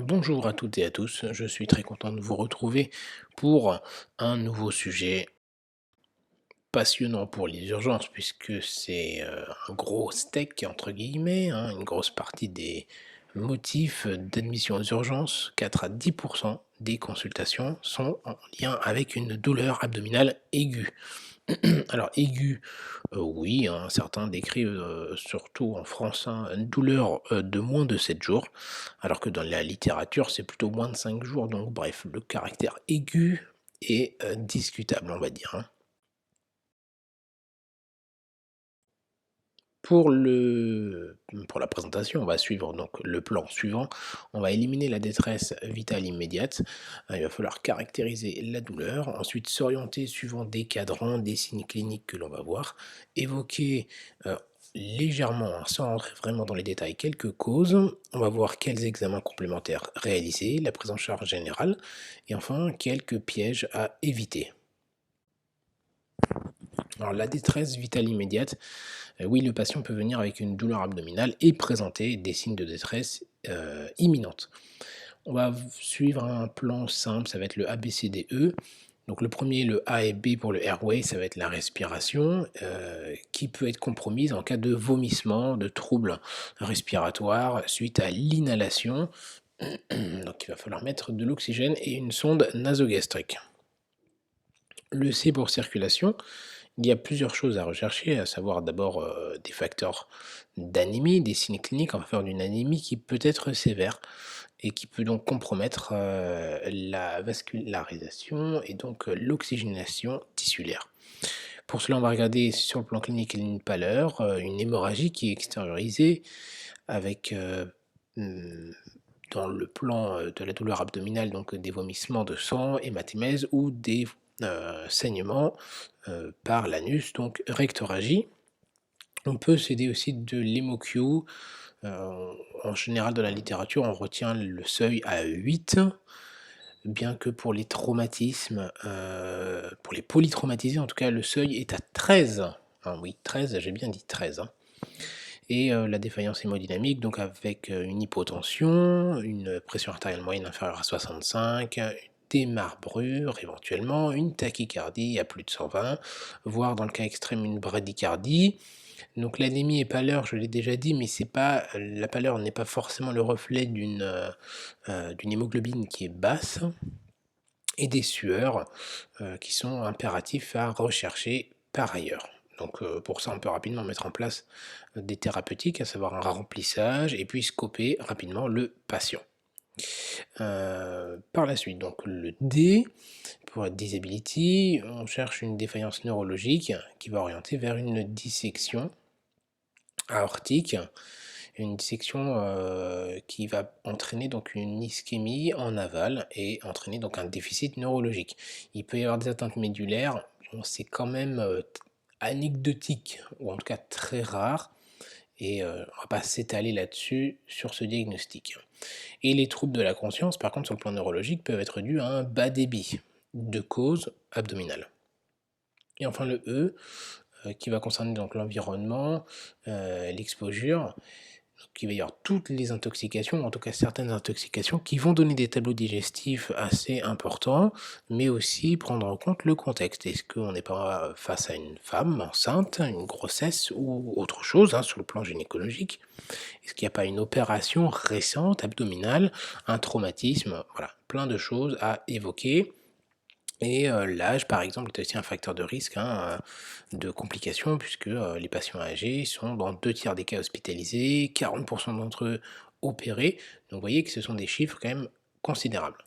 Bonjour à toutes et à tous, je suis très content de vous retrouver pour un nouveau sujet passionnant pour les urgences puisque c'est un gros steak entre guillemets, hein, une grosse partie des motifs d'admission aux urgences, 4 à 10% des consultations sont en lien avec une douleur abdominale aiguë. Alors aiguë, oui, hein, certains décrivent, surtout en France, hein, une douleur, de moins de 7 jours, alors que dans la littérature, c'est plutôt moins de 5 jours, donc bref, le caractère aigu est, discutable, on va dire, hein. Pour la présentation, on va suivre donc le plan suivant. On va éliminer la détresse vitale immédiate. Il va falloir caractériser la douleur, ensuite s'orienter suivant des cadrans, des signes cliniques que l'on va voir, évoquer légèrement, hein, sans rentrer vraiment dans les détails, quelques causes. On va voir quels examens complémentaires réaliser, la prise en charge générale, et enfin quelques pièges à éviter. Alors la détresse vitale immédiate, oui, le patient peut venir avec une douleur abdominale et présenter des signes de détresse imminente. On va suivre un plan simple, ça va être le ABCDE. Donc le premier, le A et B pour le airway, ça va être la respiration qui peut être compromise en cas de vomissement, de troubles respiratoires suite à l'inhalation. Donc il va falloir mettre de l'oxygène et une sonde nasogastrique. Le C pour circulation, il y a plusieurs choses à rechercher, à savoir d'abord des facteurs d'anémie, des signes cliniques en faveur d'une anémie qui peut être sévère et qui peut donc compromettre la vascularisation et donc l'oxygénation tissulaire. Pour cela, on va regarder sur le plan clinique une pâleur, une hémorragie qui est extériorisée avec hum, dans le plan de la douleur abdominale, donc des vomissements de sang, hématémèse ou des saignements par l'anus, donc rectorragie. On peut s'aider aussi de l'hémoQ. En général, dans la littérature, on retient le seuil à 8, bien que pour les traumatismes, pour les polytraumatisés, en tout cas, le seuil est à 13. Ah oui, 13, j'ai bien dit 13, hein. Et la défaillance hémodynamique, donc avec une hypotension, une pression artérielle moyenne inférieure à 65, des marbrures éventuellement, une tachycardie à plus de 120, voire dans le cas extrême une bradycardie. Donc l'anémie et pâleur, je l'ai déjà dit, mais c'est pas la pâleur n'est pas forcément le reflet d'une hémoglobine qui est basse et des sueurs, qui sont impératifs à rechercher par ailleurs. Donc pour ça, on peut rapidement mettre en place des thérapeutiques, à savoir un remplissage et puis scoper rapidement le patient. Par la suite, donc le D, pour la disability, on cherche une défaillance neurologique qui va orienter vers une dissection aortique, une dissection qui va entraîner donc une ischémie en aval et entraîner donc un déficit neurologique. Il peut y avoir des atteintes médulaires, bon, c'est quand même anecdotique, ou en tout cas très rare, et on va pas s'étaler là-dessus sur ce diagnostic. Et les troubles de la conscience, par contre, sur le plan neurologique, peuvent être dus à un bas débit de cause abdominale. Et enfin le E, qui va concerner donc l'environnement, l'exposure. Donc il va y avoir toutes les intoxications, en tout cas certaines intoxications, qui vont donner des tableaux digestifs assez importants, mais aussi prendre en compte le contexte. Est-ce qu'on n'est pas face à une femme enceinte, une grossesse ou autre chose, hein, sur le plan gynécologique? Est-ce qu'il n'y a pas une opération récente, abdominale, un traumatisme? Voilà, plein de choses à évoquer. Et l'âge, par exemple, est aussi un facteur de risque, hein, de complications puisque, les patients âgés sont dans 2 tiers des cas hospitalisés, 40 d'entre eux opérés. Donc vous voyez que ce sont des chiffres quand même considérables.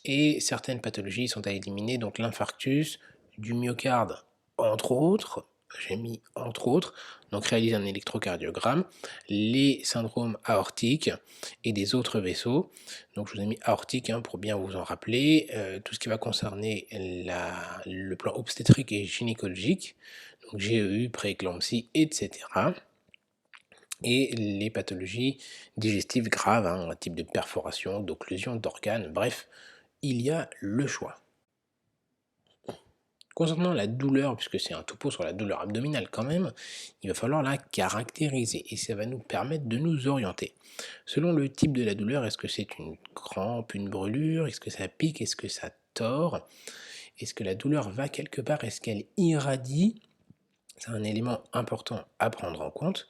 Et certaines pathologies sont à éliminer, donc l'infarctus du myocarde, entre autres, j'ai mis entre autres, donc réaliser un électrocardiogramme, les syndromes aortiques et des autres vaisseaux. Donc je vous ai mis aortique, hein, pour bien vous en rappeler, tout ce qui va concerner le plan obstétrique et gynécologique, donc GEU, prééclampsie, etc. Et les pathologies digestives graves, hein, un type de perforation, d'occlusion d'organes, bref, il y a le choix. Concernant la douleur, puisque c'est un topo sur la douleur abdominale quand même, il va falloir la caractériser et ça va nous permettre de nous orienter. Selon le type de la douleur, est-ce que c'est une crampe, une brûlure, est-ce que ça pique, est-ce que ça tord, est-ce que la douleur va quelque part, est-ce qu'elle irradie? C'est un élément important à prendre en compte.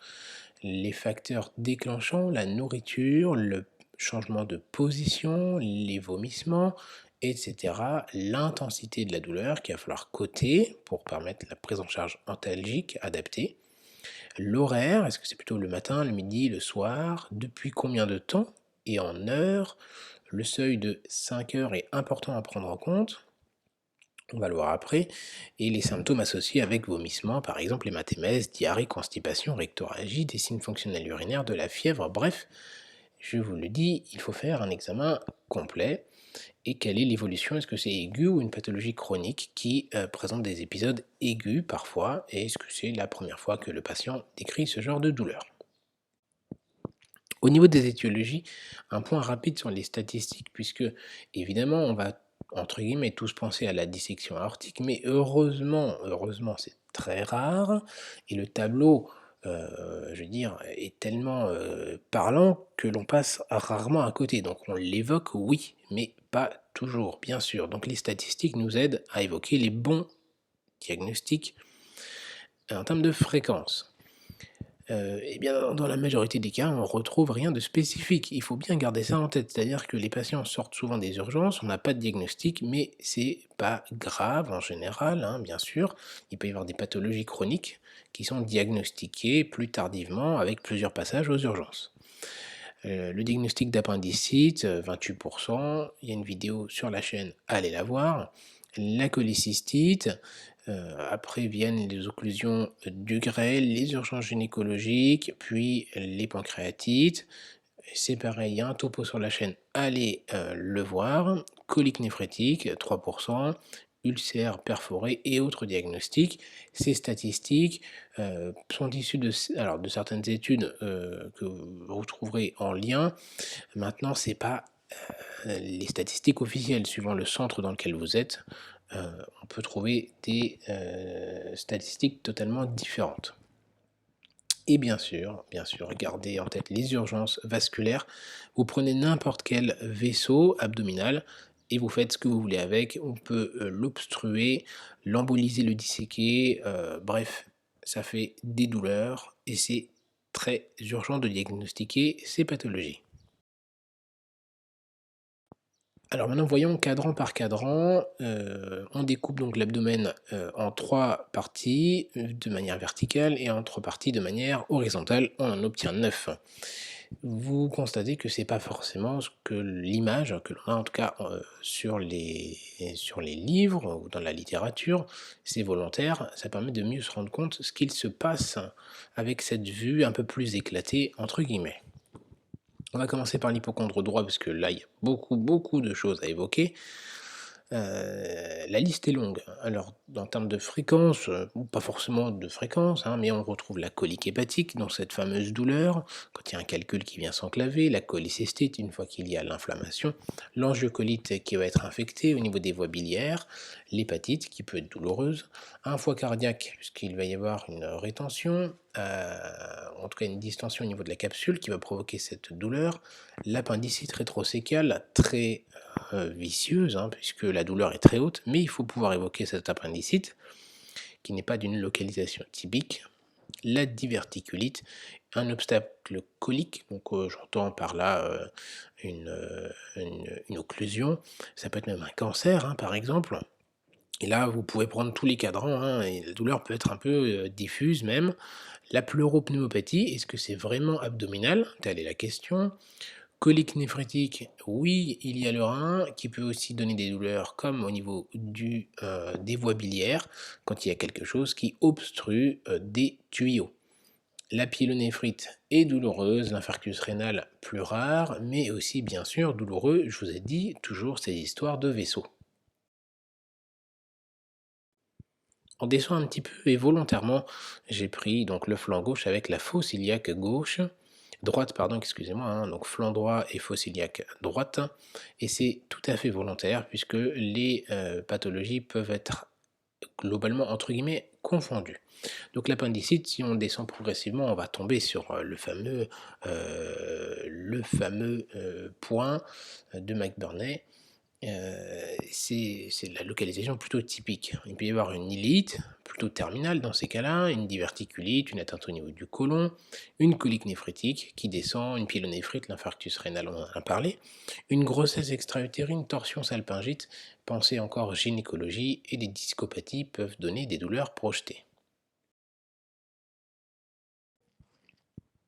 Les facteurs déclenchants, la nourriture, le changement de position, les vomissements, etc. L'intensité de la douleur qu'il va falloir coter pour permettre la prise en charge antalgique adaptée. L'horaire, est-ce que c'est plutôt le matin, le midi, le soir? Depuis combien de temps et en heures? Le seuil de 5 heures est important à prendre en compte. On va le voir après. Et les symptômes associés avec vomissement, par exemple l'hématémèse, diarrhée, constipation, rectorragie, des signes fonctionnels urinaires, de la fièvre, bref, je vous le dis, il faut faire un examen complet. Et quelle est l'évolution? Est-ce que c'est aigu ou une pathologie chronique qui présente des épisodes aigus parfois? Et est-ce que c'est la première fois que le patient décrit ce genre de douleur? Au niveau des étiologies, un point rapide sur les statistiques, puisque évidemment on va entre guillemets tous penser à la dissection aortique, mais heureusement c'est très rare, et le tableau, je veux dire, est tellement parlant que l'on passe rarement à côté. Donc on l'évoque, oui, mais pas toujours, bien sûr. Donc les statistiques nous aident à évoquer les bons diagnostics en termes de fréquence. Eh bien, dans la majorité des cas, on retrouve rien de spécifique. Il faut bien garder ça en tête. C'est-à-dire que les patients sortent souvent des urgences, on n'a pas de diagnostic, mais c'est pas grave en général, hein, bien sûr. Il peut y avoir des pathologies chroniques qui sont diagnostiquées plus tardivement avec plusieurs passages aux urgences. Le diagnostic d'appendicite, 28%. Il y a une vidéo sur la chaîne, allez la voir. La cholécystite, après viennent les occlusions du grêle, les urgences gynécologiques, puis les pancréatites. C'est pareil, il y a un topo sur la chaîne, allez le voir. Colique néphrétique, 3%, ulcère perforé et autres diagnostics. Ces statistiques sont issues alors, de certaines études que vous trouverez en lien. Maintenant, c'est pas les statistiques officielles, suivant le centre dans lequel vous êtes, on peut trouver des statistiques totalement différentes. Et bien sûr, gardez en tête les urgences vasculaires. Vous prenez n'importe quel vaisseau abdominal et vous faites ce que vous voulez avec. On peut l'obstruer, l'emboliser, le disséquer. Bref, ça fait des douleurs et c'est très urgent de diagnostiquer ces pathologies. Alors maintenant, voyons cadran par cadran. On découpe donc l'abdomen en trois parties de manière verticale et en trois parties de manière horizontale. On en obtient 9. Vous constatez que c'est pas forcément ce que l'image que l'on a en tout cas sur les livres ou dans la littérature, c'est volontaire, ça permet de mieux se rendre compte ce qu'il se passe avec cette vue un peu plus éclatée entre guillemets. On va commencer par l'hypocondre droit parce que là il y a beaucoup de choses à évoquer. La liste est longue. Alors, en termes de fréquence, ou pas forcément de fréquence, hein, mais on retrouve la colique hépatique, dans cette fameuse douleur, quand il y a un calcul qui vient s'enclaver, la cholécystite, une fois qu'il y a l'inflammation, l'angiocolite qui va être infectée au niveau des voies biliaires, l'hépatite qui peut être douloureuse, un foie cardiaque, puisqu'il va y avoir une rétention, en tout cas une distension au niveau de la capsule qui va provoquer cette douleur, l'appendicite rétrocécale, très vicieuse, hein, puisque la douleur est très haute, mais il faut pouvoir évoquer cette appendicite, qui n'est pas d'une localisation typique, la diverticulite, un obstacle colique, donc j'entends par là une occlusion, ça peut être même un cancer, hein, par exemple, et là vous pouvez prendre tous les cadrans, hein, et la douleur peut être un peu diffuse même. La pleuropneumopathie, est-ce que c'est vraiment abdominal? Telle est la question. Colique néphrétique, oui, il y a le rein qui peut aussi donner des douleurs comme au niveau des voies biliaires quand il y a quelque chose qui obstrue des tuyaux. La pyélonéphrite est douloureuse, l'infarctus rénal plus rare, mais aussi bien sûr douloureux, je vous ai dit, toujours ces histoires de vaisseaux. On descend un petit peu et volontairement, j'ai pris donc le flanc gauche avec la fosse iliaque gauche, droite, pardon, excusez-moi, hein, donc flanc droit et fosse iliaque droite, et c'est tout à fait volontaire puisque les pathologies peuvent être globalement entre guillemets «confondus». Donc l'appendicite, si on descend progressivement, on va tomber sur, point, de McBurney. C'est la localisation plutôt typique. Il peut y avoir une iléite, plutôt terminale dans ces cas-là, une diverticulite, une atteinte au niveau du côlon, une colique néphrétique qui descend, une pyélonéphrite, l'infarctus rénal, on en a parlé, une grossesse extra-utérine, torsion salpingite, pensez encore gynécologie, et les discopathies peuvent donner des douleurs projetées.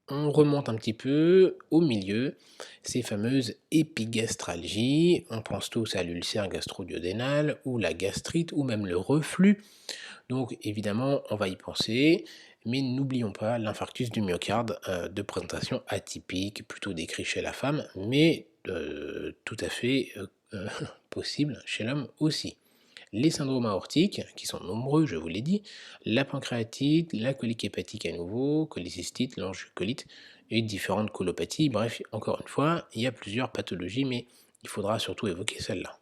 On remonte un petit peu au milieu, ces fameuses épigastralgies. On pense tous à l'ulcère gastro-duodénal ou la gastrite ou même le reflux. Donc évidemment, on va y penser, mais n'oublions pas l'infarctus du myocarde de présentation atypique, plutôt décrit chez la femme, mais tout à fait possible chez l'homme aussi. Les syndromes aortiques, qui sont nombreux, je vous l'ai dit, la pancréatite, la colique hépatique à nouveau, cholécystite, l'angiocolite et différentes colopathies. Bref, encore une fois, il y a plusieurs pathologies, mais il faudra surtout évoquer celle-là.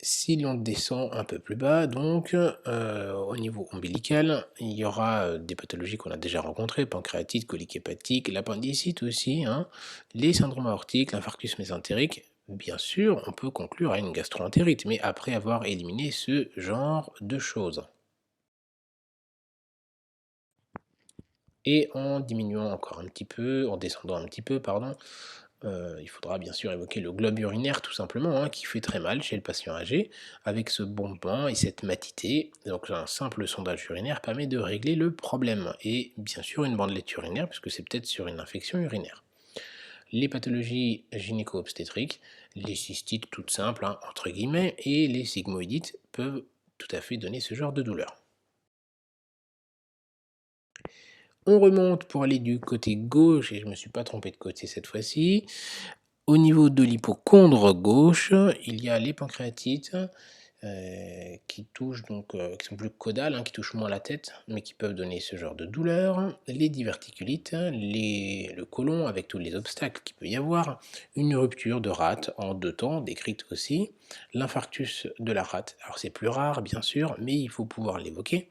Si l'on descend un peu plus bas, donc au niveau ombilical, il y aura des pathologies qu'on a déjà rencontrées, pancréatite, colique hépatique, l'appendicite aussi, hein, les syndromes aortiques, l'infarctus mésentérique. Bien sûr, on peut conclure à une gastroentérite, mais après avoir éliminé ce genre de choses. Et en diminuant encore un petit peu, en descendant un petit peu, pardon, il faudra bien sûr évoquer le globe urinaire tout simplement, hein, qui fait très mal chez le patient âgé, avec ce bombement et cette matité. Donc un simple sondage urinaire permet de régler le problème. Et bien sûr une bandelette urinaire, puisque c'est peut-être sur une infection urinaire. Les pathologies gynéco-obstétriques, les cystites toutes simples, hein, entre guillemets, et les sigmoïdites peuvent tout à fait donner ce genre de douleur. On remonte pour aller du côté gauche, et je ne me suis pas trompé de côté cette fois-ci. Au niveau de l'hypocondre gauche, il y a les pancréatites qui touchent donc, qui sont plus caudales, hein, qui touchent moins la tête, mais qui peuvent donner ce genre de douleur. Les diverticulites, le côlon avec tous les obstacles qu'il peut y avoir. Une rupture de rate en 2 temps, décrite aussi. L'infarctus de la rate, alors c'est plus rare bien sûr, mais il faut pouvoir l'évoquer.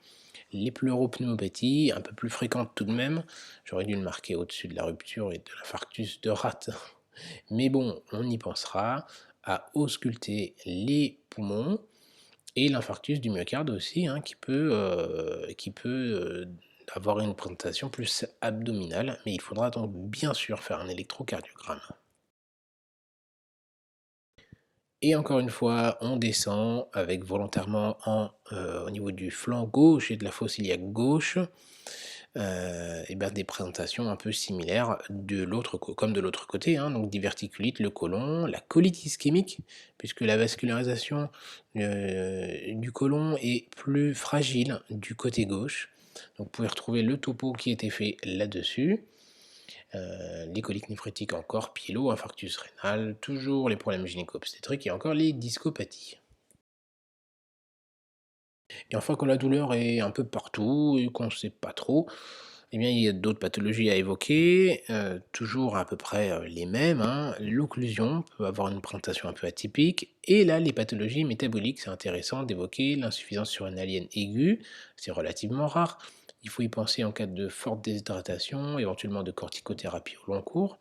Les pleuropneumopathies, un peu plus fréquentes tout de même. J'aurais dû le marquer au-dessus de la rupture et de l'infarctus de rate. Mais bon, on y pensera à ausculter les poumons et l'infarctus du myocarde aussi, hein, qui peut avoir une présentation plus abdominale, mais il faudra donc bien sûr faire un électrocardiogramme. Et encore une fois, on descend avec volontairement au niveau du flanc gauche et de la fosse iliaque gauche, et ben, des présentations un peu similaires comme de l'autre côté, hein, donc diverticulite, le côlon, la colite ischémique, puisque la vascularisation du côlon est plus fragile du côté gauche. Donc vous pouvez retrouver le topo qui était fait là-dessus. Les coliques néphrétiques encore, pyélo, infarctus rénal, toujours les problèmes gynéco-obstétriques et encore les discopathies. Et enfin, quand la douleur est un peu partout et qu'on ne sait pas trop, eh bien, il y a d'autres pathologies à évoquer, toujours à peu près les mêmes, hein. L'occlusion peut avoir une présentation un peu atypique. Et là, les pathologies métaboliques, c'est intéressant d'évoquer l'insuffisance surrénalienne aiguë, c'est relativement rare. Il faut y penser en cas de forte déshydratation, éventuellement de corticothérapie au long cours.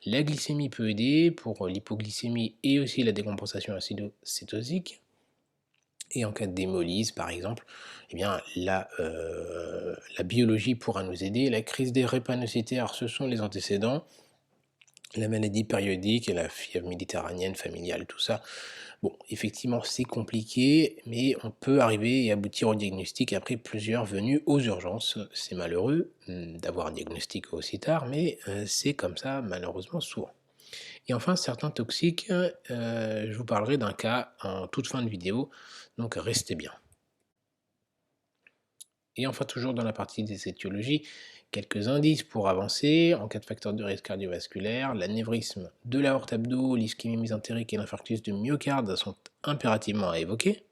La glycémie peut aider pour l'hypoglycémie et aussi la décompensation acidocétosique. Et en cas de d'hémolyse, par exemple, eh bien, la biologie pourra nous aider. La crise des drépanocytaires, ce sont les antécédents. La maladie périodique et la fièvre méditerranéenne familiale, tout ça. Bon, effectivement, c'est compliqué, mais on peut arriver et aboutir au diagnostic après plusieurs venues aux urgences. C'est malheureux d'avoir un diagnostic aussi tard, mais c'est comme ça, malheureusement, souvent. Et enfin, certains toxiques, je vous parlerai d'un cas en toute fin de vidéo, donc restez bien. Et enfin, toujours dans la partie des étiologies, quelques indices pour avancer en cas de facteur de risque cardiovasculaire. L'anévrisme de l'aorte abdo, l'ischémie mésentérique et l'infarctus du myocarde sont impérativement à évoquer.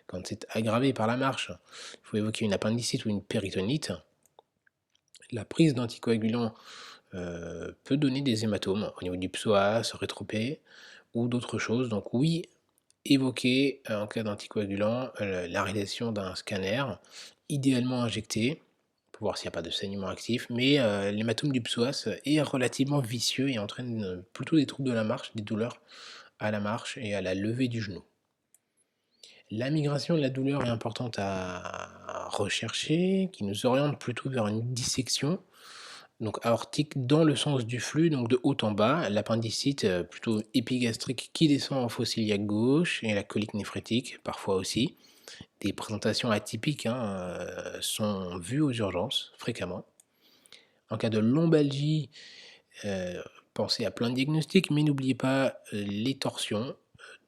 Quand c'est aggravé par la marche, il faut évoquer une appendicite ou une péritonite. La prise d'anticoagulants peut donner des hématomes au niveau du psoas, rétropé, ou d'autres choses. Donc oui, évoquer, en cas d'anticoagulant, la réalisation d'un scanner, idéalement injecté, pour voir s'il n'y a pas de saignement actif. Mais l'hématome du psoas est relativement vicieux et entraîne, plutôt des troubles de la marche, des douleurs à la marche et à la levée du genou. La migration de la douleur est importante à rechercher, qui nous oriente plutôt vers une dissection, donc aortique dans le sens du flux, donc de haut en bas. L'appendicite, plutôt épigastrique qui descend en fosse iliaque gauche et la colique néphrétique parfois aussi. Des présentations atypiques, hein, sont vues aux urgences fréquemment. En cas de lombalgie, heu, pensez à plein de diagnostics, mais n'oubliez pas, les torsions,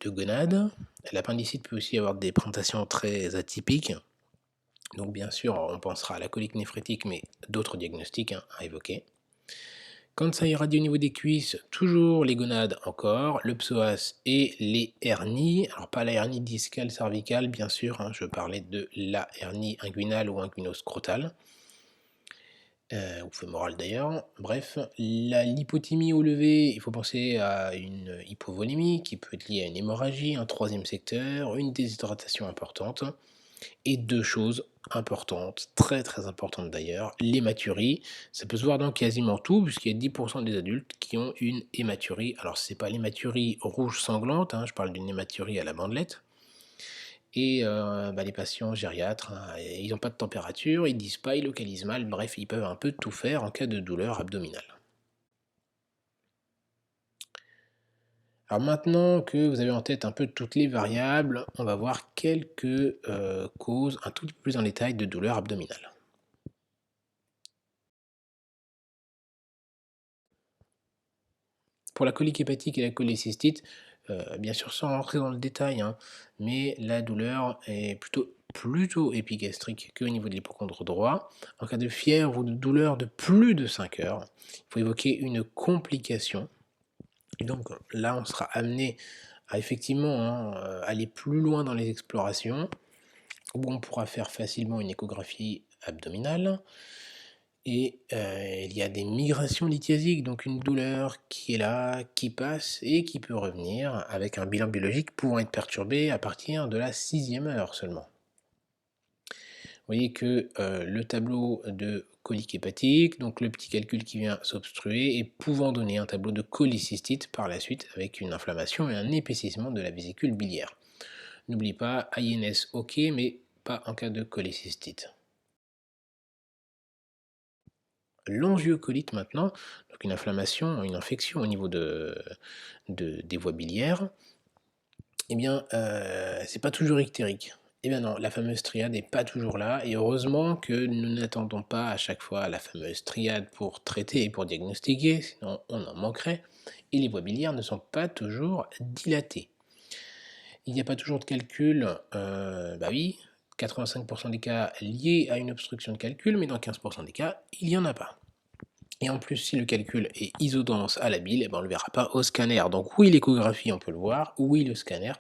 de gonades. L'appendicite peut aussi avoir des présentations très atypiques. Donc bien sûr, on pensera à la colique néphrétique, mais d'autres diagnostics, hein, à évoquer. Quand ça irradie au niveau des cuisses, toujours les gonades encore, le psoas et les hernies. Alors pas la hernie discale cervicale, bien sûr, hein, je parlais de la hernie inguinale ou inguinoscrotale, ou fémorale d'ailleurs. Bref, la lipothymie au lever, il faut penser à une hypovolémie qui peut être liée à une hémorragie, un troisième secteur, une déshydratation importante. Et 2 choses importantes, très, très importantes d'ailleurs, l'hématurie. Ça peut se voir dans quasiment tout, puisqu'il y a 10 des adultes qui ont une hématurie. Alors c'est pas l'hématurie rouge sanglante, hein, je parle d'une hématurie à la bandelette. Et les patients gériatres, hein, ils n'ont pas de température, ils disent pas, ils localisent mal, bref, ils peuvent un peu tout faire en cas de douleur abdominale. Alors maintenant que vous avez en tête un peu toutes les variables, on va voir quelques, causes un tout petit peu plus en détail de douleur abdominale. Pour la colique hépatique et la cholécystite, bien sûr sans rentrer dans le détail, hein, mais la douleur est plutôt épigastrique qu'au niveau de l'hypocondre droit. En cas de fièvre ou de douleur de plus de 5 heures, il faut évoquer une complication. Et donc là, on sera amené à effectivement, hein, aller plus loin dans les explorations, où on pourra faire facilement une échographie abdominale. Et il y a des migrations lithiasiques, donc une douleur qui est là, qui passe et qui peut revenir, avec un bilan biologique pouvant être perturbé à partir de la 6e heure seulement. Vous voyez que, le tableau de colique hépatique, donc le petit calcul qui vient s'obstruer et pouvant donner un tableau de cholécystite par la suite avec une inflammation et un épaississement de la vésicule biliaire. N'oublie pas, INS OK, mais pas en cas de cholécystite. L'angiocolite maintenant, donc une inflammation, une infection au niveau des voies biliaires, eh bien, c'est pas toujours ictérique. Eh bien non, la fameuse triade n'est pas toujours là et heureusement que nous n'attendons pas à chaque fois la fameuse triade pour traiter et pour diagnostiquer, sinon on en manquerait et les voies biliaires ne sont pas toujours dilatées. Il n'y a pas toujours de calcul, bah oui, 85 des cas liés à une obstruction de calcul, mais dans 15 des cas, il y en a pas. Et en plus, si le calcul est isodense à la bile, eh ben, on ne le verra pas au scanner. Donc oui, l'échographie, on peut le voir. Oui, le scanner,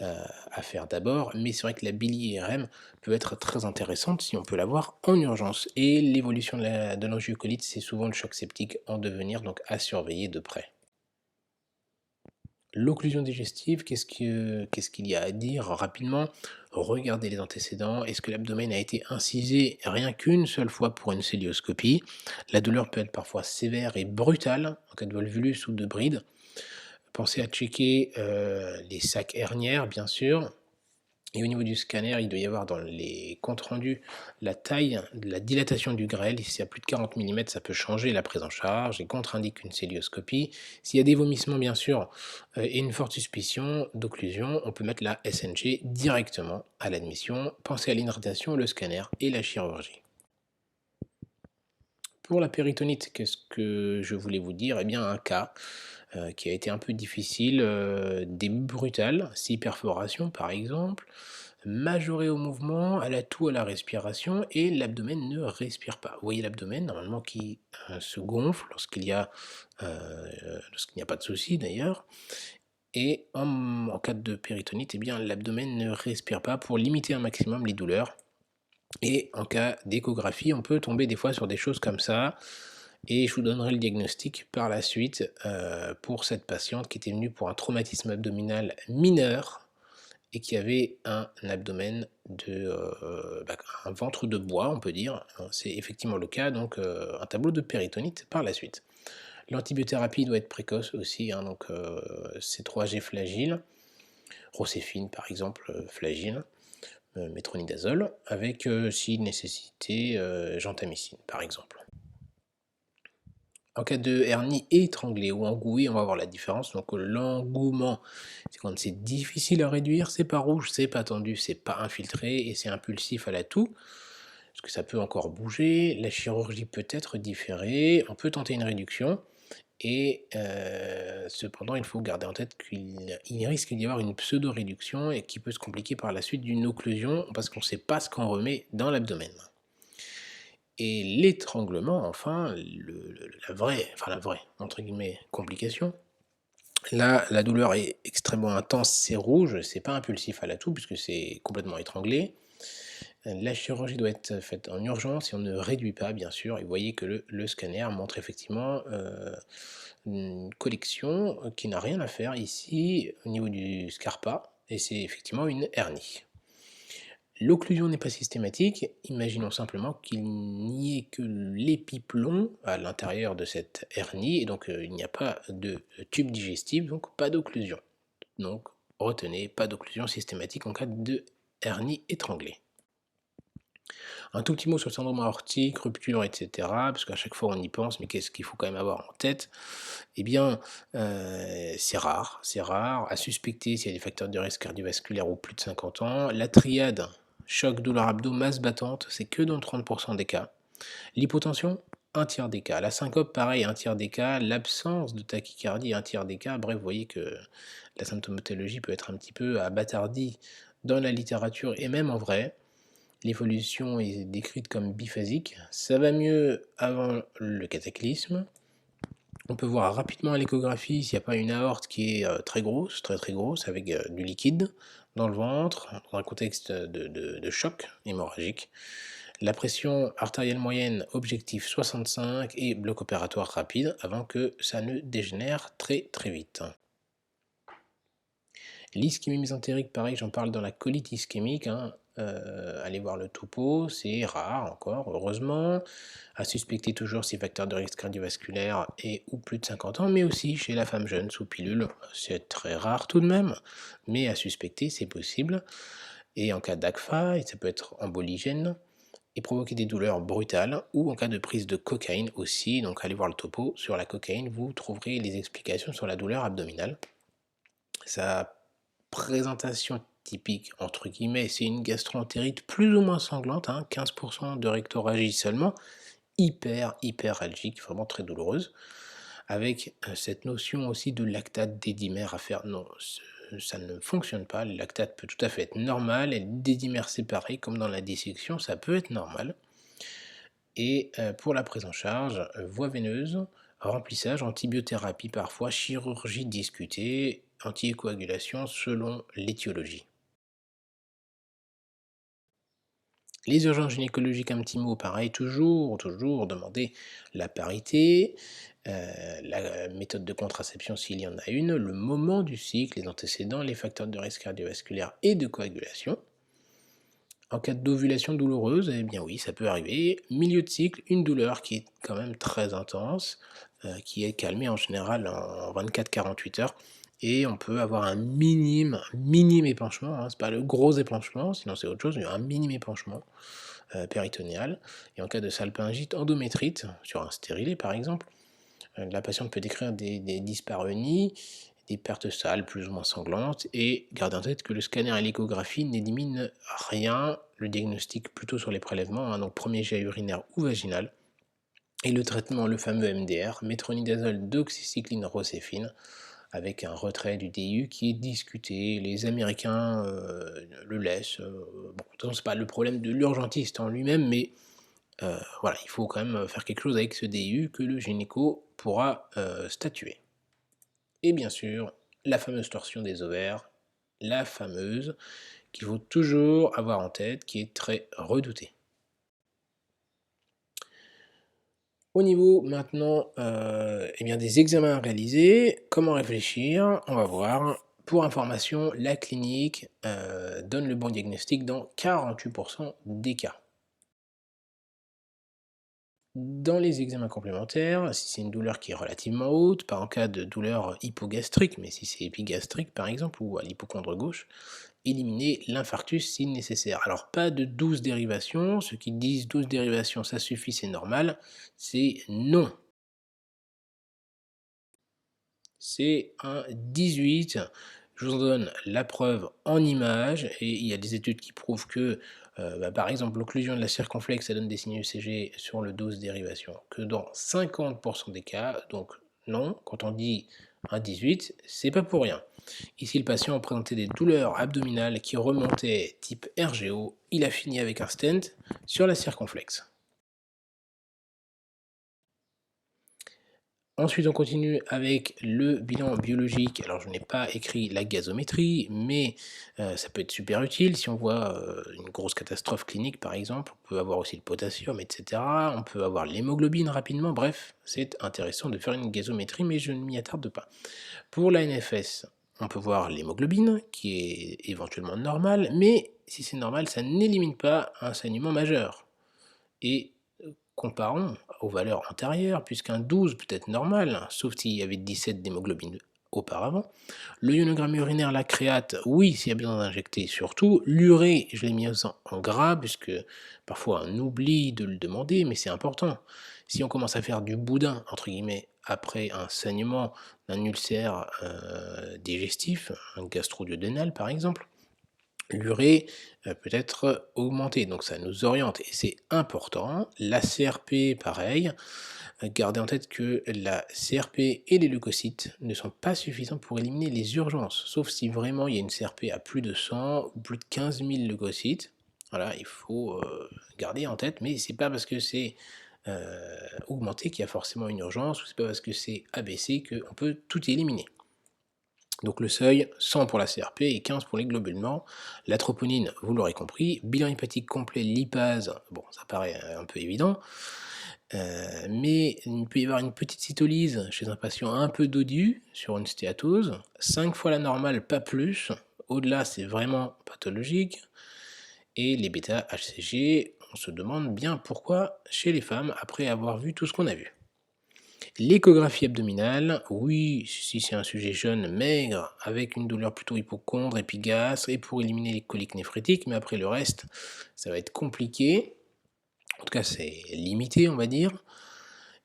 à faire d'abord. Mais c'est vrai que la bili-IRM peut être très intéressante si on peut l'avoir en urgence. Et l'évolution de l'angiocolite, c'est souvent le choc septique en devenir, donc à surveiller de près. L'occlusion digestive, qu'est-ce qu'il y a à dire rapidement? Regardez les antécédents. Est-ce que l'abdomen a été incisé rien qu'une seule fois pour une cœlioscopie? La douleur peut être parfois sévère et brutale en cas de volvulus ou de bride. Pensez à checker les sacs hernières, bien sûr. Et au niveau du scanner, il doit y avoir dans les comptes rendus la taille, la dilatation du grêle. Si c'est à plus de 40 mm, ça peut changer la prise en charge et contre-indique une cœlioscopie. S'il y a des vomissements, bien sûr, et une forte suspicion d'occlusion, on peut mettre la SNG directement à l'admission. Pensez à l'inhydratation, le scanner et la chirurgie. Pour la péritonite, qu'est-ce que je voulais vous dire? Eh bien, un cas qui a été un peu difficile, début brutal, 6 perforations par exemple, majoré au mouvement, à la toux, à la respiration et l'abdomen ne respire pas. Vous voyez l'abdomen normalement qui se gonfle lorsqu'il n'y a pas de souci d'ailleurs. Et en cas de péritonite, eh bien l'abdomen ne respire pas pour limiter un maximum les douleurs. Et en cas d'échographie, on peut tomber des fois sur des choses comme ça. et je vous donnerai le diagnostic par la suite pour cette patiente qui était venue pour un traumatisme abdominal mineur et qui avait un abdomen un ventre de bois, on peut dire, hein. C'est effectivement le cas, donc un tableau de péritonite par la suite. L'antibiothérapie doit être précoce aussi, hein, donc C3G flagyl, Roséfine par exemple, flagyl, métronidazole, avec si nécessité gentamicine par exemple. En cas de hernie étranglée ou engouée, on va voir la différence. Donc l'engouement, c'est quand c'est difficile à réduire, c'est pas rouge, c'est pas tendu, c'est pas infiltré et c'est impulsif à la toux, parce que ça peut encore bouger. La chirurgie peut être différée, on peut tenter une réduction. Et cependant, il faut garder en tête qu'il risque d'y avoir une pseudo-réduction et qui peut se compliquer par la suite d'une occlusion parce qu'on ne sait pas ce qu'on remet dans l'abdomen. Et l'étranglement, enfin, la vraie, entre guillemets, complication. Là, la douleur est extrêmement intense, c'est rouge, c'est pas impulsif à la toux puisque c'est complètement étranglé. La chirurgie doit être faite en urgence et on ne réduit pas, bien sûr. Et vous voyez que le scanner montre effectivement une collection qui n'a rien à faire ici au niveau du scarpa, et c'est effectivement une hernie. L'occlusion n'est pas systématique, imaginons simplement qu'il n'y ait que l'épiplomb à l'intérieur de cette hernie, et donc il n'y a pas de tube digestif, donc pas d'occlusion. Donc retenez, pas d'occlusion systématique en cas de hernie étranglée. Un tout petit mot sur le syndrome aortique, rupture, etc. Parce qu'à chaque fois on y pense, mais qu'est-ce qu'il faut quand même avoir en tête? Eh bien, c'est rare, à suspecter s'il y a des facteurs de risque cardiovasculaire ou plus de 50 ans. La triade, choc, douleur abdo, masse battante, c'est que dans 30% des cas. L'hypotension, un tiers des cas. La syncope, pareil, un tiers des cas. L'absence de tachycardie, un tiers des cas. Bref, vous voyez que la symptomatologie peut être un petit peu abattardie dans la littérature et même en vrai. L'évolution est décrite comme biphasique. Ça va mieux avant le cataclysme. On peut voir rapidement à l'échographie s'il n'y a pas une aorte qui est très grosse, très grosse, avec du liquide dans le ventre, dans un contexte de choc hémorragique. La pression artérielle moyenne, objectif 65 et bloc opératoire rapide avant que ça ne dégénère très vite. L'ischémie mésentérique, pareil, j'en parle dans la colite ischémique, hein. Allez voir le topo, c'est rare encore, heureusement. À suspecter toujours ces facteurs de risque cardiovasculaire et ou plus de 50 ans, mais aussi chez la femme jeune sous pilule. C'est très rare tout de même, mais à suspecter, c'est possible. Et en cas d'ACFA, et ça peut être emboligène, et provoquer des douleurs brutales, ou en cas de prise de cocaïne aussi. Donc allez voir le topo sur la cocaïne, vous trouverez les explications sur la douleur abdominale. Sa présentation typique, entre guillemets, c'est une gastroentérite plus ou moins sanglante, hein, 15% de rectorragie seulement, hyperalgique, vraiment très douloureuse, avec cette notion aussi de lactate dédimère à faire. Non, ça ne fonctionne pas, le lactate peut tout à fait être normal, et le dédimère séparé, comme dans la dissection, ça peut être normal. Et pour la prise en charge, voie veineuse, remplissage, antibiothérapie parfois, chirurgie discutée, anticoagulation selon l'étiologie. Les urgences gynécologiques, un petit mot, pareil, toujours demander la parité, la méthode de contraception s'il y en a une, le moment du cycle, les antécédents, les facteurs de risque cardiovasculaire et de coagulation. En cas d'ovulation douloureuse, eh bien oui, ça peut arriver. Milieu de cycle, une douleur qui est quand même très intense, qui est calmée en général en 24-48 heures. Et on peut avoir un minime épanchement, hein, c'est pas le gros épanchement, sinon c'est autre chose, mais un minime épanchement péritonéal. Et en cas de salpingite, endométrite, sur un stérilet par exemple, la patiente peut décrire des dyspareunies, des pertes sales plus ou moins sanglantes, et gardez en tête que le scanner et l'échographie n'éliminent rien, le diagnostic plutôt sur les prélèvements, hein, donc premier jet urinaire ou vaginal, et le traitement, le fameux MDR, métronidazole, doxycycline, roséfine, avec un retrait du DIU qui est discuté. Les Américains le laissent. Bon, c'est pas le problème de l'urgentiste en lui-même, mais voilà, il faut quand même faire quelque chose avec ce DIU que le gynéco pourra statuer. Et bien sûr, la fameuse torsion des ovaires, la fameuse, qu'il faut toujours avoir en tête, qui est très redoutée. Au niveau maintenant, eh bien des examens à réaliser, comment réfléchir? On va voir. Pour information, la clinique, donne le bon diagnostic dans 48 des cas. Dans les examens complémentaires, si c'est une douleur qui est relativement haute, pas en cas de douleur hypogastrique, mais si c'est épigastrique par exemple ou à l'hypocondre gauche, éliminer l'infarctus si nécessaire. Alors pas de 12 dérivations, ceux qui disent 12 dérivations ça suffit, c'est normal, c'est non. C'est un 18. Je vous en donne la preuve en images et il y a des études qui prouvent que, par exemple, l'occlusion de la circonflexe, ça donne des signes ECG sur le 12 dérivation que dans 50 des cas, donc non, quand on dit un 18, c'est pas pour rien. Ici, le patient présentait des douleurs abdominales qui remontaient type RGO, il a fini avec un stent sur la circonflexe. Ensuite, on continue avec le bilan biologique. Alors, je n'ai pas écrit la gazométrie, mais ça peut être super utile si on voit une grosse catastrophe clinique, par exemple. On peut avoir aussi le potassium, etc. On peut avoir l'hémoglobine rapidement. Bref, c'est intéressant de faire une gazométrie, mais je ne m'y attarde pas. Pour la NFS, on peut voir l'hémoglobine, qui est éventuellement normale, mais si c'est normal, ça n'élimine pas un saignement majeur. Et comparons aux valeurs antérieures, puisqu'un 12 peut être normal, sauf s'il y avait 17 d'hémoglobine auparavant. Le ionogramme urinaire, la créate, oui, s'il y a besoin d'injecter, surtout. L'urée, je l'ai mis en gras, puisque parfois on oublie de le demander, mais c'est important. Si on commence à faire du boudin, entre guillemets, après un saignement d'un ulcère digestif, un gastro-duodénal par exemple, l'urée peut être augmentée, donc ça nous oriente et c'est important. La CRP, pareil, gardez en tête que la CRP et les leucocytes ne sont pas suffisants pour éliminer les urgences, sauf si vraiment il y a une CRP à plus de 100 ou plus de 15 000 leucocytes. Voilà, il faut garder en tête, mais c'est pas parce que c'est augmenté qu'il y a forcément une urgence, ou c'est pas parce que c'est abaissé qu'on peut tout éliminer. Donc le seuil, 100 pour la CRP et 15 pour les globules blancs. La troponine, vous l'aurez compris. Bilan hépatique complet, lipase, bon, ça paraît un peu évident. Mais il peut y avoir une petite cytolyse chez un patient un peu dodu sur une stéatose. 5 fois la normale, pas plus. Au-delà, c'est vraiment pathologique. Et les bêta-HCG, on se demande bien pourquoi chez les femmes après avoir vu tout ce qu'on a vu. L'échographie abdominale, oui, si c'est un sujet jeune, maigre, avec une douleur plutôt hypocondre, épigastre, et pour éliminer les coliques néphrétiques, mais après le reste, ça va être compliqué. En tout cas, c'est limité, on va dire.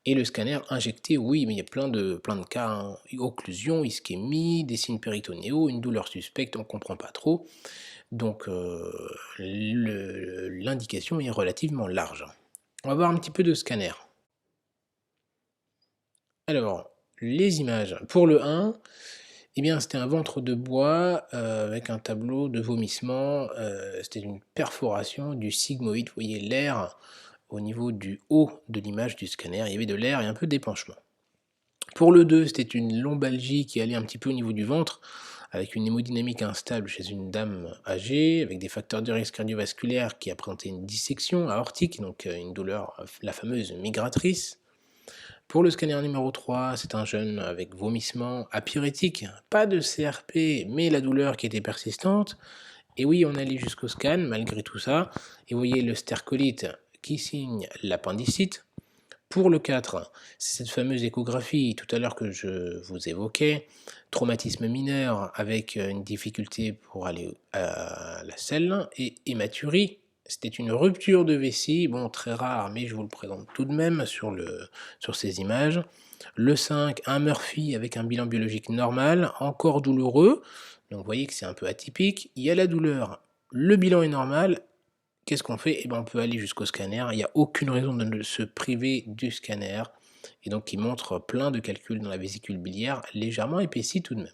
Et le scanner injecté, oui, mais il y a plein de cas, hein. Occlusion, ischémie, des signes péritonéaux, une douleur suspecte, on ne comprend pas trop. Donc l'indication est relativement large. On va voir un petit peu de scanner. Alors, les images. Pour le 1, eh bien, c'était un ventre de bois avec un tableau de vomissement. C'était une perforation du sigmoïde. Vous voyez l'air au niveau du haut de l'image du scanner. Il y avait de l'air et un peu d'épanchement. Pour le 2, c'était une lombalgie qui allait un petit peu au niveau du ventre, avec une hémodynamique instable chez une dame âgée, avec des facteurs de risque cardiovasculaire qui a présenté une dissection aortique, donc une douleur, la fameuse migratrice. Pour le scanner numéro 3, c'est un jeune avec vomissement apyrétique, pas de CRP, mais la douleur qui était persistante. Et oui, on allait jusqu'au scan malgré tout ça. Et vous voyez le stercolite qui signe l'appendicite. Pour le 4, c'est cette fameuse échographie tout à l'heure que je vous évoquais, traumatisme mineur avec une difficulté pour aller à la selle et hématurie. C'était une rupture de vessie, bon très rare, mais je vous le présente tout de même sur ces images. Le 5, un Murphy avec un bilan biologique normal, encore douloureux, donc vous voyez que c'est un peu atypique. Il y a la douleur, le bilan est normal. Qu'est-ce qu'on fait? Eh ben, on peut aller jusqu'au scanner. Il n'y a aucune raison de ne se priver du scanner. Et donc, il montre plein de calculs dans la vésicule biliaire, légèrement épaissie tout de même.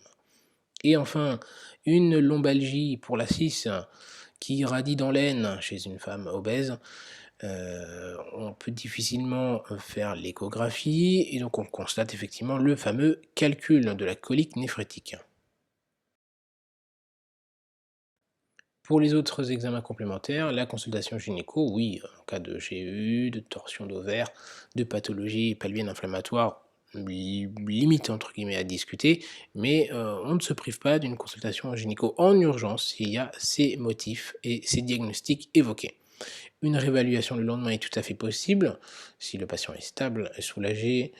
Et enfin, une lombalgie pour la 6 qui irradie dans l'aine chez une femme obèse. On peut difficilement faire l'échographie et donc on constate effectivement le fameux calcul de la colique néphrétique. Pour les autres examens complémentaires, la consultation gynéco, oui, en cas de GU, de torsion d'ovaire, de pathologie pelvienne inflammatoire, limite entre guillemets à discuter, mais on ne se prive pas d'une consultation gynéco en urgence s'il y a ces motifs et ces diagnostics évoqués. Une réévaluation le lendemain est tout à fait possible, si le patient est stable, est soulagé,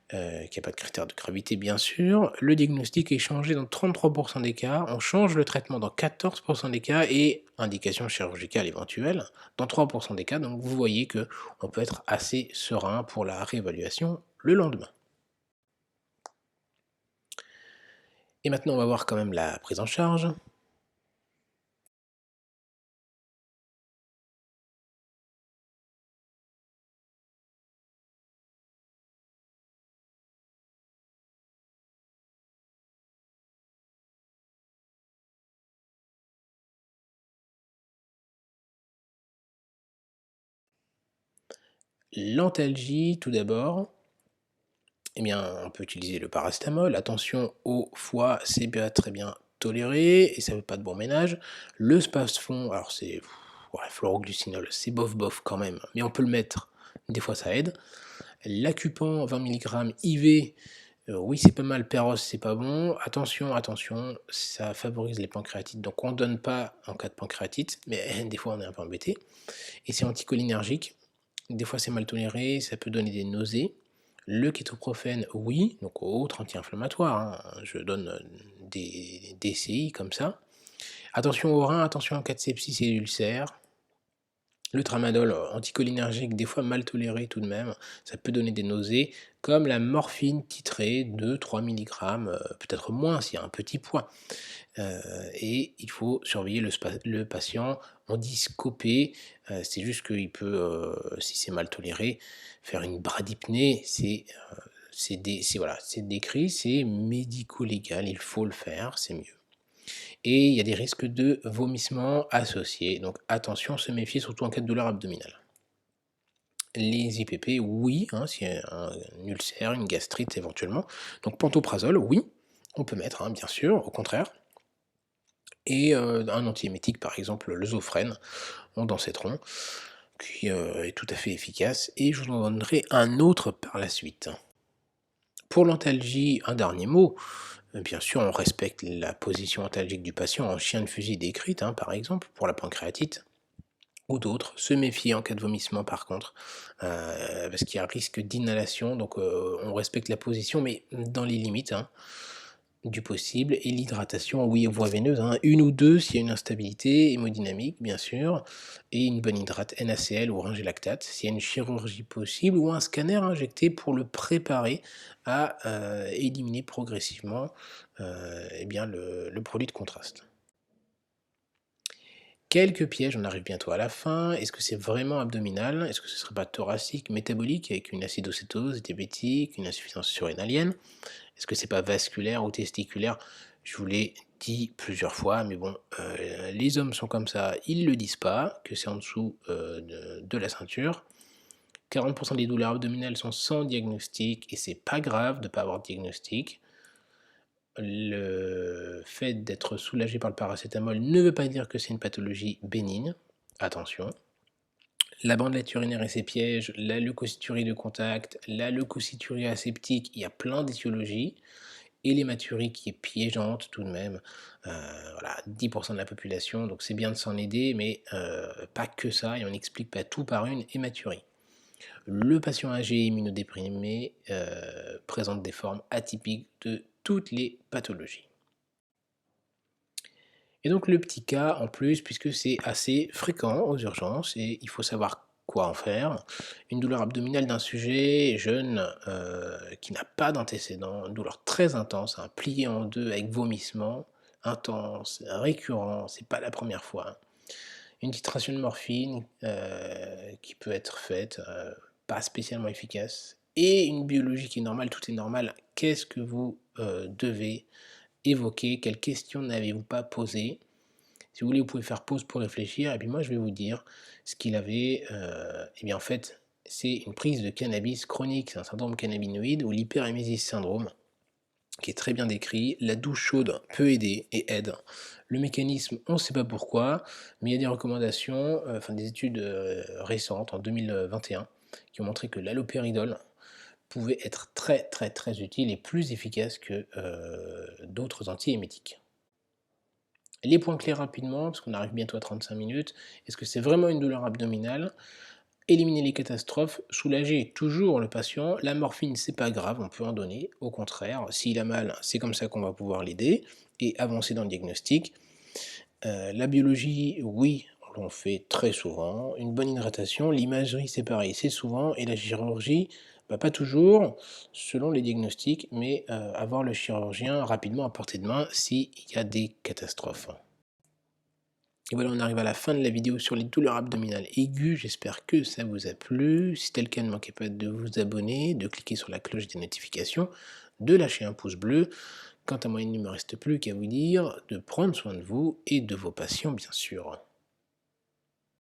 qu'il n'y a pas de critères de gravité bien sûr. Le diagnostic est changé dans 33% des cas, on change le traitement dans 14% des cas et indication chirurgicale éventuelle dans 3% des cas. Donc vous voyez que on peut être assez serein pour la réévaluation le lendemain. Et maintenant on va voir quand même la prise en charge. L'antalgie tout d'abord, eh bien, on peut utiliser le paracétamol. Attention au foie, c'est bien, très bien toléré et ça ne veut pas de bon ménage. Le spasfon, alors c'est ouais, fluoroglucinol, c'est bof bof quand même, mais on peut le mettre. Des fois, ça aide. L'acupan 20 mg IV, oui, c'est pas mal. Péros, c'est pas bon. Attention, attention, ça favorise les pancréatites. Donc, on ne donne pas en cas de pancréatite, mais des fois, on est un peu embêté. Et c'est anticholinergique. Des fois, c'est mal toléré, ça peut donner des nausées. Le kétoprophène, oui, donc autre anti-inflammatoire, hein, je donne des DCI comme ça. Attention au rein, attention en cas de sepsis et d'ulcère. Le tramadol anticholinergique, des fois mal toléré tout de même, ça peut donner des nausées, comme la morphine titrée de 3 mg, peut-être moins s'il y a un petit poids. Et il faut surveiller le patient. On dit scoper, c'est juste qu'il peut, si c'est mal toléré, faire une bradypnée. Voilà, c'est décrit, c'est médico-légal, il faut le faire, c'est mieux. Et il y a des risques de vomissement associés, donc attention, se méfier surtout en cas de douleur abdominale. Les IPP, oui, hein, s'il y a un ulcère, une gastrite éventuellement. Donc pantoprazole, oui, on peut mettre, hein, bien sûr, au contraire. Et un antiémétique, par exemple le Zofren, ondansetron, qui est tout à fait efficace. Et je vous en donnerai un autre par la suite. Pour l'antalgie, un dernier mot. Bien sûr, on respecte la position antalgique du patient en chien de fusil décrite, hein, par exemple, pour la pancréatite ou d'autres. Se méfier en cas de vomissement, par contre, parce qu'il y a un risque d'inhalation. Donc, on respecte la position, mais dans les limites, hein, du possible. Et l'hydratation, oui, voie veineuse, hein, une ou deux s'il y a une instabilité hémodynamique, bien sûr, et une bonne hydrate NaCl ou ringer lactate s'il y a une chirurgie possible ou un scanner injecté pour le préparer à éliminer progressivement eh bien le produit de contraste. Quelques pièges, on arrive bientôt à la fin. Est-ce que c'est vraiment abdominal? Est-ce que ce serait pas thoracique, métabolique avec une acidocétose diabétique, une insuffisance surrénalienne? Est-ce que c'est pas vasculaire ou testiculaire? Je vous l'ai dit plusieurs fois, mais bon, les hommes sont comme ça, ils le disent pas, que c'est en dessous, de la ceinture. 40 des douleurs abdominales sont sans diagnostic et c'est pas grave de pas avoir de diagnostic. Le fait d'être soulagé par le paracétamol ne veut pas dire que c'est une pathologie bénigne, attention. La bandelette urinaire et ses pièges, la leucocyturie de contact, la leucocyturie aseptique, il y a plein d'étiologies. Et l'hématurie qui est piégeante tout de même, voilà, 10% de la population, donc c'est bien de s'en aider, mais pas que ça, et on n'explique pas tout par une hématurie. Le patient âgé immunodéprimé présente des formes atypiques de toutes les pathologies. Et donc le petit cas en plus, puisque c'est assez fréquent aux urgences, et il faut savoir quoi en faire. Une douleur abdominale d'un sujet jeune qui n'a pas d'antécédent, une douleur très intense, hein, pliée en deux avec vomissement, intense, récurrent, c'est pas la première fois, hein. Une titration de morphine qui peut être faite, pas spécialement efficace, et une biologie qui est normale, tout est normal. Qu'est-ce que vous devez évoquer? Quelles questions n'avez-vous pas posées? Si vous voulez, vous pouvez faire pause pour réfléchir et puis moi je vais vous dire ce qu'il avait, et bien en fait, c'est une prise de cannabis chronique, c'est un syndrome cannabinoïde ou l'hyperémesis syndrome. qui est très bien décrit. La douche chaude peut aider et aide. Le mécanisme, on ne sait pas pourquoi, mais il y a des recommandations, enfin des études récentes en 2021 qui ont montré que l'halopéridol pouvait être très très très utile et plus efficace que d'autres antiémétiques. Les points clés rapidement, parce qu'on arrive bientôt à 35 minutes. Est-ce que c'est vraiment une douleur abdominale? Éliminer les catastrophes, soulager toujours le patient. La morphine, c'est pas grave, on peut en donner. Au contraire, s'il a mal, c'est comme ça qu'on va pouvoir l'aider et avancer dans le diagnostic. La biologie, oui, on l'en fait très souvent. Une bonne hydratation, l'imagerie, c'est pareil, c'est souvent. Et la chirurgie, bah, pas toujours, selon les diagnostics, mais avoir le chirurgien rapidement à portée de main s'il y a des catastrophes. Et voilà, on arrive à la fin de la vidéo sur les douleurs abdominales aiguës. J'espère que ça vous a plu. Si c'est le cas, ne manquez pas de vous abonner, de cliquer sur la cloche des notifications, de lâcher un pouce bleu. Quant à moi, il ne me reste plus qu'à vous dire de prendre soin de vous et de vos patients, bien sûr.